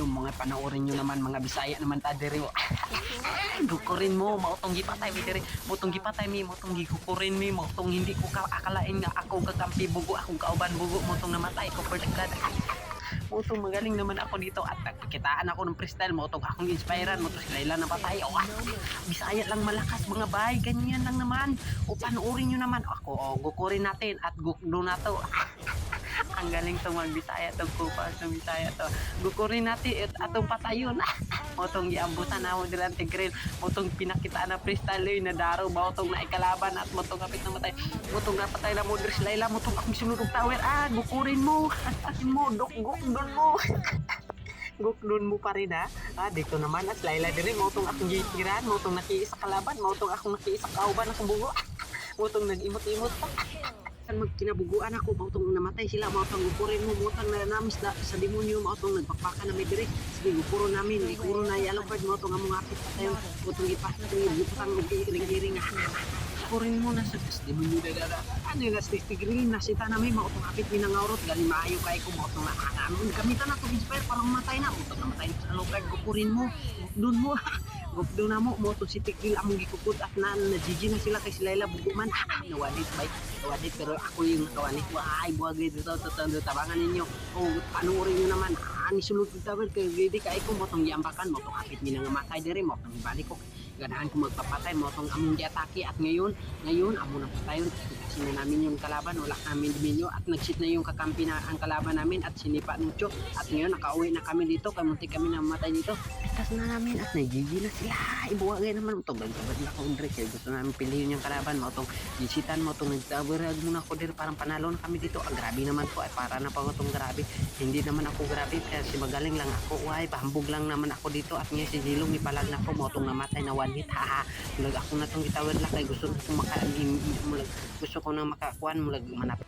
nyo, mga panoorin nyo naman, mga Bisaya naman ta diri. Gukurin mo, mautong gipatay mi diri, mautong gipatay mi, mautong gikukurin mi, mautong hindi ko akalain nga ako kakampi bugo, akong kauban bugo, mautong namatay ko for the God. Mautong magaling naman ako dito at nagpakitaan ako ng freestyle, mautong akong inspiran, mautong sila ilan napatay. Bisaya lang malakas mga bay, ganyan lang naman. O panoorin nyo naman ako, gukurin natin at gukdo na to. Ang galing to magbisaya to, kupa sa Bisaya to. Gukurin natin at atong patayon. Motong giambutan na mo dilang tigril, motong pinakita na freestyle na daro, motong na ikalaban at motong kapit na matay, motong napatay na mo diri sila ila, motong akong sinurog tower, gukurin mo, asin mo, gukdon mo. Gukdon mo pa rin ha. Dito naman as Laila diri, motong akong gitiran, motong nakiisa kalaban, motong akong nakiisa kauban akong bugo. Motong nag-imot-imot pa. San magkinabuguan ako, mautong namatay sila, mautong gupurin mo, mautong nanamis sa demonyo, mautong nagpakpaka na may dire. Sige, gupuro namin, gupuro na yalapad, mautong among apit pa tayo, mautong ipasok, guputang giring-giring. Gupurin mo na sa demonyo dada. Ano yung nastigtigrin na sita namin, mautong apit minangaurot, galing maayo kay ko, mautong nakanamon. Gamitan na to, inspire, parang matay na, mautong namatay na sa lupad, gupurin mo, doon mo. Gupdo na mo, moto si Tikil among gikukod at na-GG na sila kay sila ila buguman. Nawadit bay, nawadit pero ako yung nakawalit. Ay, buwagay dito, tabangan ninyo. Panoorin nyo naman. Ni sulod ko tawag kay Gidi kay ko motong yambakan, motong kapit mi nang matay diri, motong ibalik ko. Ganahan ko magpapatay, motong among giatake at ngayon amo na patayon. Kasi na namin yung kalaban, wala namin demonyo at nagsit na yung kakampi na ang kalaban namin at sinipa mucho. At ngayon nakauwi na kami dito, kamunti kami na mamatay dito. Pitas na namin at nagigi na sila. Ibuwagay naman mo itong bagabad na kaundre. Kaya gusto namin pilihin yung kalaban mo itong gisitan mo itong nagtabarag muna ako dito. Parang panalo na kami dito. Grabe naman po. Ay para na pa itong grabe. Hindi naman ako grabe. Kasi magaling lang ako. Ay pahambog lang naman ako dito. At ngayon si Jilong ipalag na ako mo itong namatay na one hit. Haha. Mulag ako na itong gitawad lang. Kaya gusto ko makakuan. Mulag makakuan. Mulag manap.